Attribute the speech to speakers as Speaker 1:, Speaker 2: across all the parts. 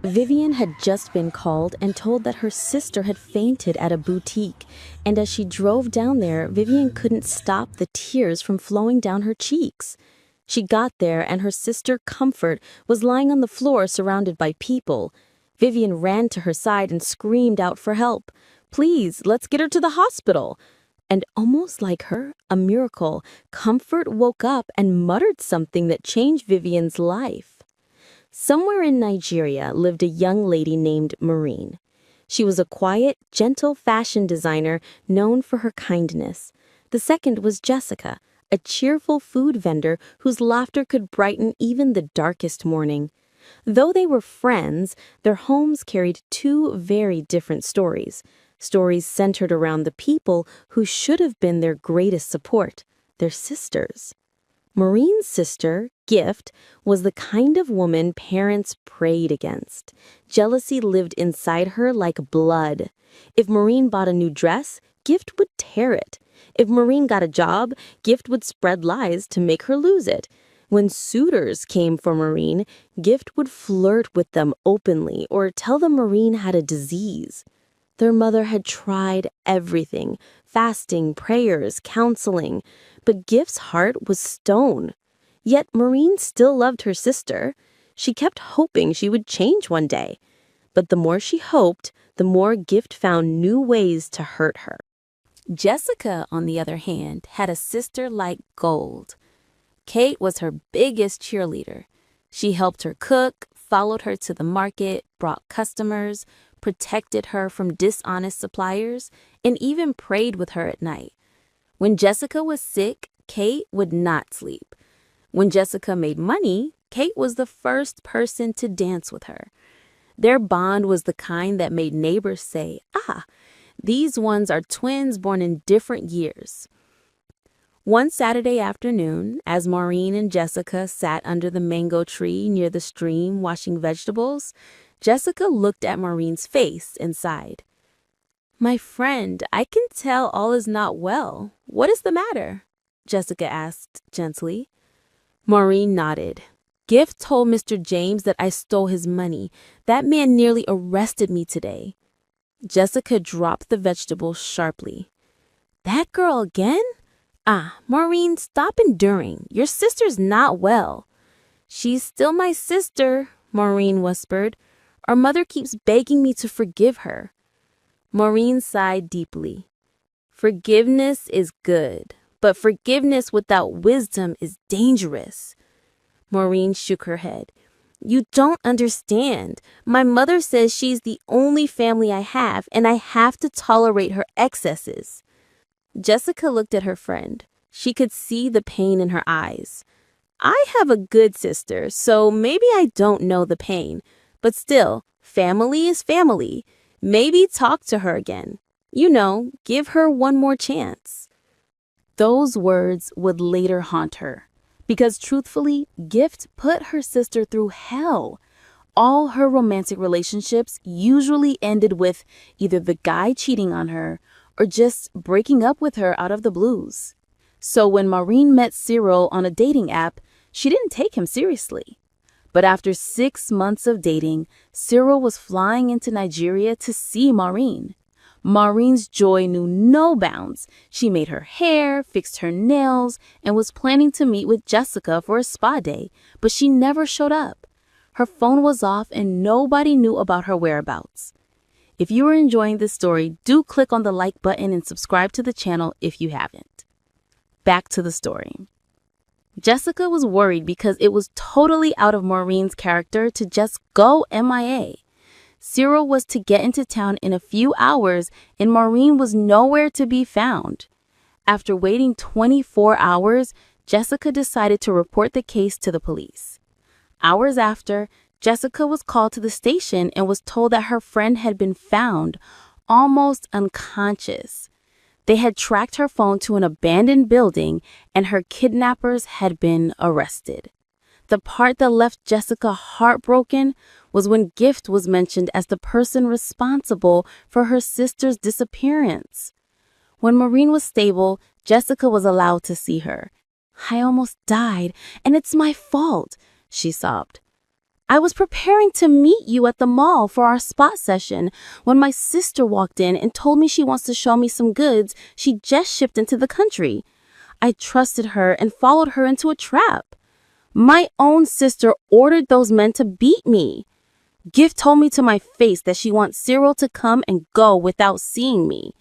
Speaker 1: Vivian had just been called and told that her sister had fainted at a boutique, and as she drove down there, Vivian couldn't stop the tears from flowing down her cheeks. She got there, and her sister, Comfort, was lying on the floor surrounded by people. Vivian ran to her side and screamed out for help. "Please, let's get her to the hospital." And almost like her, a miracle, Comfort woke up and muttered something that changed Vivian's life. Somewhere in Nigeria lived a young lady named Maureen. She was a quiet, gentle fashion designer known for her kindness. The second was Jessica, a cheerful food vendor whose laughter could brighten even the darkest morning. Though they were friends, their homes carried two very different stories. Stories centered around the people who should have been their greatest support, their sisters. Maureen's sister, Gift, was the kind of woman parents prayed against. Jealousy lived inside her like blood. If Maureen bought a new dress, Gift would tear it. If Maureen got a job, Gift would spread lies to make her lose it. When suitors came for Maureen, Gift would flirt with them openly or tell them Maureen had a disease. Their mother had tried everything, fasting, prayers, counseling, but Gift's heart was stone. Yet Maureen still loved her sister. She kept hoping she would change one day. But the more she hoped, the more Gift found new ways to hurt her. Jessica, on the other hand, had a sister like gold. Kate was her biggest cheerleader. She helped her cook, followed her to the market, brought customers, protected her from dishonest suppliers, and even prayed with her at night. When Jessica was sick, Kate would not sleep. When Jessica made money, Kate was the first person to dance with her. Their bond was the kind that made neighbors say, "Ah, these ones are twins born in different years." One Saturday afternoon, as Maureen and Jessica sat under the mango tree near the stream washing vegetables, Jessica looked at Maureen's face and sighed. "My friend, I can tell all is not well. What is the matter?" Jessica asked gently. Maureen nodded. "Gift told Mr. James that I stole his money. That man nearly arrested me today." Jessica dropped the vegetables sharply. "That girl again? Ah, Maureen, stop enduring. Your sister's not well." "She's still my sister," Maureen whispered. "Our mother keeps begging me to forgive her." Maureen sighed deeply. "Forgiveness is good, but forgiveness without wisdom is dangerous." Maureen shook her head. "You don't understand. My mother says she's the only family I have, and I have to tolerate her excesses." Jessica looked at her friend. She could see the pain in her eyes. "I have a good sister, so maybe I don't know the pain. But still, family is family. Maybe talk to her again. You know, give her one more chance." Those words would later haunt her. Because truthfully, Gift put her sister through hell. All her romantic relationships usually ended with either the guy cheating on her or just breaking up with her out of the blues. So when Maureen met Cyril on a dating app, she didn't take him seriously. But after 6 months of dating, Cyril was flying into Nigeria to see Maureen. Maureen's joy knew no bounds. She made her hair, fixed her nails, and was planning to meet with Jessica for a spa day, but she never showed up. Her phone was off and nobody knew about her whereabouts. If you are enjoying this story, do click on the like button and subscribe to the channel if you haven't. Back to the story. Jessica was worried because it was totally out of Maureen's character to just go MIA. Cyril was to get into town in a few hours and Maureen was nowhere to be found. After waiting 24 hours, Jessica decided to report the case to the police. Hours after, Jessica was called to the station and was told that her friend had been found, almost unconscious. They had tracked her phone to an abandoned building and her kidnappers had been arrested. The part that left Jessica heartbroken was when Gift was mentioned as the person responsible for her sister's disappearance. When Maureen was stable, Jessica was allowed to see her. "I almost died, and it's my fault," she sobbed. I was preparing to meet you at the mall for our spot session when my sister walked in and told me she wants to show me some goods she just shipped into the country. I trusted her and followed her into a trap. My own sister ordered those men to beat me. Gift told me to my face that she wants Cyril to come and go without seeing me.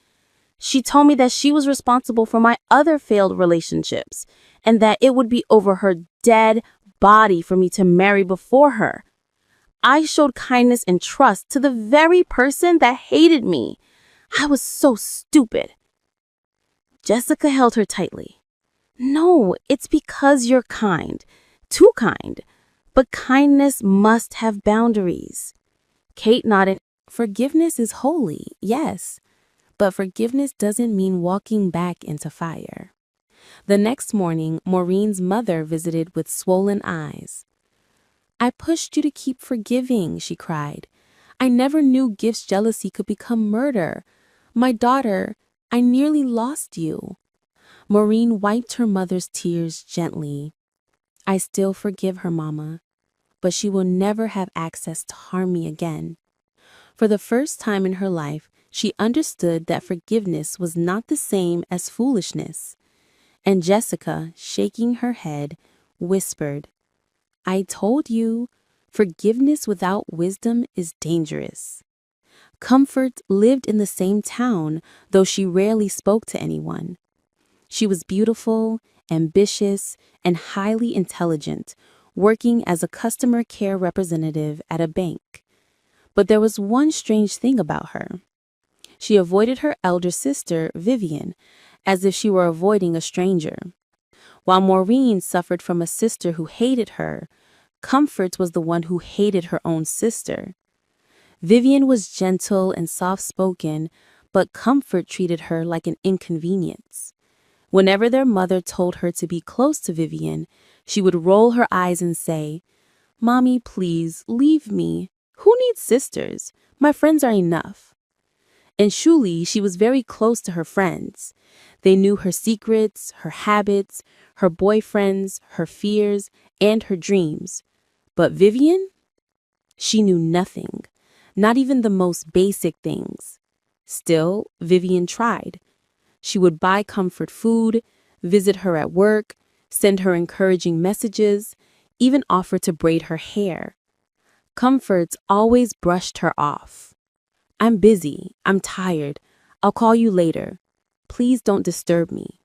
Speaker 1: She told me that she was responsible for my other failed relationships and that it would be over her dead body for me to marry before her. I showed kindness and trust to the very person that hated me. I was so stupid. Jessica held her tightly. No, it's because you're kind. Too kind. But kindness must have boundaries. Kate nodded.
Speaker 2: Forgiveness is holy, yes, but forgiveness doesn't mean walking back into fire. The next morning, Maureen's mother visited with swollen eyes. I pushed you to keep forgiving, she cried. I never knew Gift's jealousy could become murder. My daughter, I nearly lost you. Maureen wiped her mother's tears gently. I still forgive her, Mama, but she will never have access to harm me again. For the first time in her life, she understood that forgiveness was not the same as foolishness. And Jessica, shaking her head, whispered, I told you, forgiveness without wisdom is dangerous. Comfort lived in the same town, though she rarely spoke to anyone. She was beautiful, ambitious, and highly intelligent, working as a customer care representative at a bank. But there was one strange thing about her. She avoided her elder sister, Vivian, as if she were avoiding a stranger. While Maureen suffered from a sister who hated her, Comfort was the one who hated her own sister. Vivian was gentle and soft-spoken, but Comfort treated her like an inconvenience. Whenever their mother told her to be close to Vivian, she would roll her eyes and say, Mommy, please, leave me. Who needs sisters? My friends are enough. In Shuli, she was very close to her friends. They knew her secrets, her habits, her boyfriends, her fears, and her dreams. But Vivian? She knew nothing, not even the most basic things. Still, Vivian tried. She would buy Comfort food, visit her at work, send her encouraging messages, even offer to braid her hair. Comfort always brushed her off. I'm busy. I'm tired. I'll call you later. Please don't disturb me.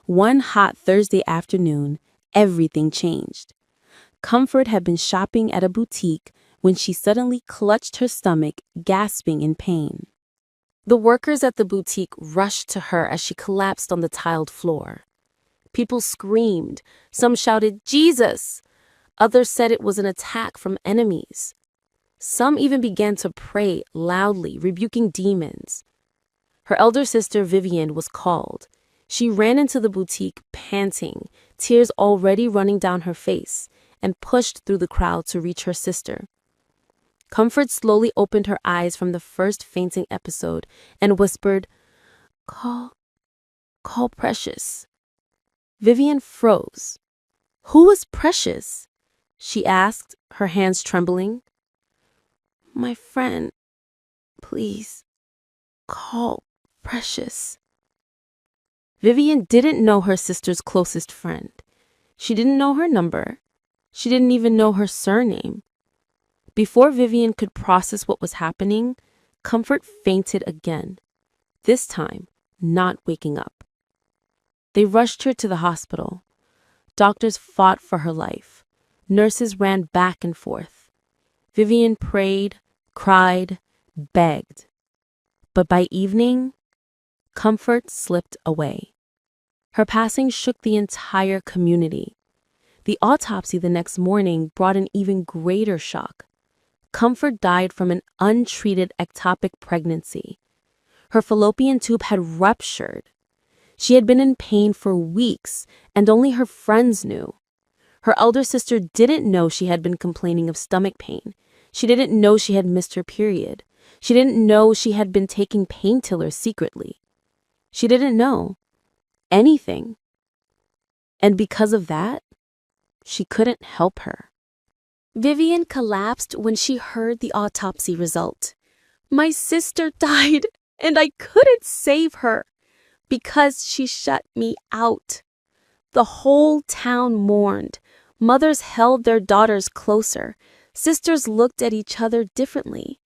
Speaker 2: One hot Thursday afternoon, everything changed. Comfort had been shopping at a boutique when she suddenly clutched her stomach, gasping in pain. The workers at the boutique rushed to her as she collapsed on the tiled floor. People screamed. Some shouted, Jesus! Others said it was an attack from enemies. Some even began to pray loudly, rebuking demons. Her elder sister, Vivian, was called. She ran into the boutique, panting, tears already running down her face, and pushed through the crowd to reach her sister. Comfort slowly opened her eyes from the first fainting episode and whispered, Call Precious. Vivian froze. Who was Precious? She asked, her hands trembling. My friend, please, call Precious. Vivian didn't know her sister's closest friend. She didn't know her number. She didn't even know her surname. Before Vivian could process what was happening, Comfort fainted again, this time not waking up. They rushed her to the hospital. Doctors fought for her life. Nurses ran back and forth. Vivian prayed, cried, begged. But by evening, Comfort slipped away. Her passing shook the entire community. The autopsy the next morning brought an even greater shock. Comfort died from an untreated ectopic pregnancy. Her fallopian tube had ruptured. She had been in pain for weeks, and only her friends knew. Her elder sister didn't know she had been complaining of stomach pain. She didn't know she had missed her period. She didn't know she had been taking painkillers secretly. She didn't know anything. And because of that, she couldn't help her.
Speaker 1: Vivian collapsed when she heard the autopsy result. My sister died, and I couldn't save her because she shut me out. The whole town mourned. Mothers held their daughters closer. Sisters looked at each other differently.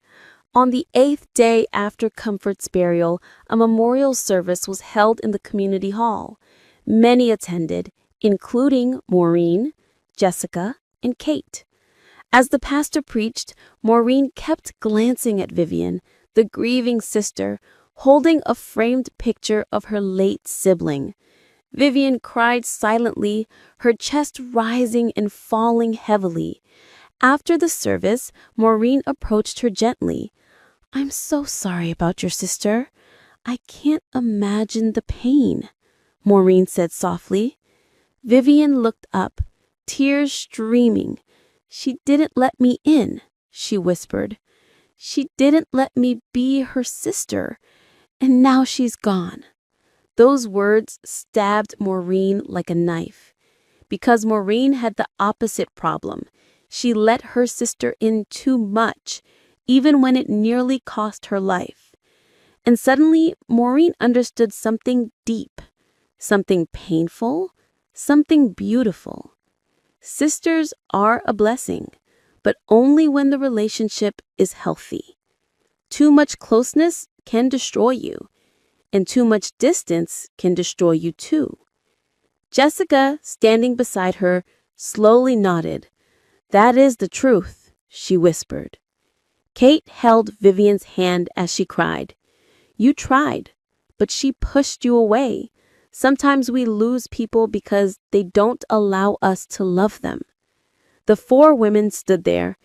Speaker 1: On the 8th day after Comfort's burial, a memorial service was held in the community hall. Many attended, including Maureen, Jessica, and Kate. As the pastor preached, Maureen kept glancing at Vivian, the grieving sister, holding a framed picture of her late sibling. Vivian cried silently, her chest rising and falling heavily. After the service, Maureen approached her gently. I'm so sorry about your sister. I can't imagine the pain, Maureen said softly. Vivian looked up, tears streaming. She didn't let me in, she whispered. She didn't let me be her sister, and now she's gone. Those words stabbed Maureen like a knife. Because Maureen had the opposite problem. She let her sister in too much, even when it nearly cost her life. And suddenly, Maureen understood something deep, something painful, something beautiful. Sisters are a blessing, but only when the relationship is healthy. Too much closeness can destroy you, and too much distance can destroy you too. Jessica, standing beside her, slowly nodded. That is the truth, she whispered. Kate held Vivian's hand as she cried. You tried, but she pushed you away. Sometimes we lose people because they don't allow us to love them. The 4 women stood there,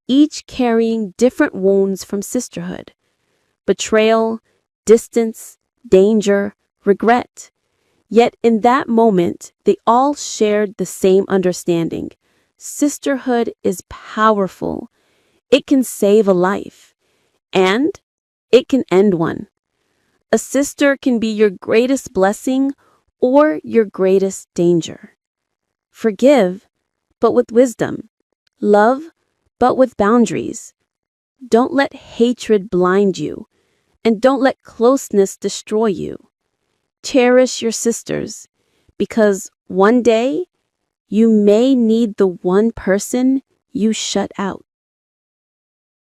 Speaker 1: each carrying different wounds from sisterhood. Betrayal, distance, danger, regret. Yet in that moment, they all shared the same understanding. Sisterhood is powerful. It can save a life, and it can end one. A sister can be your greatest blessing or your greatest danger. Forgive, but with wisdom. Love, but with boundaries. Don't let hatred blind you, and don't let closeness destroy you. Cherish your sisters, because one day you may need the one person you shut out.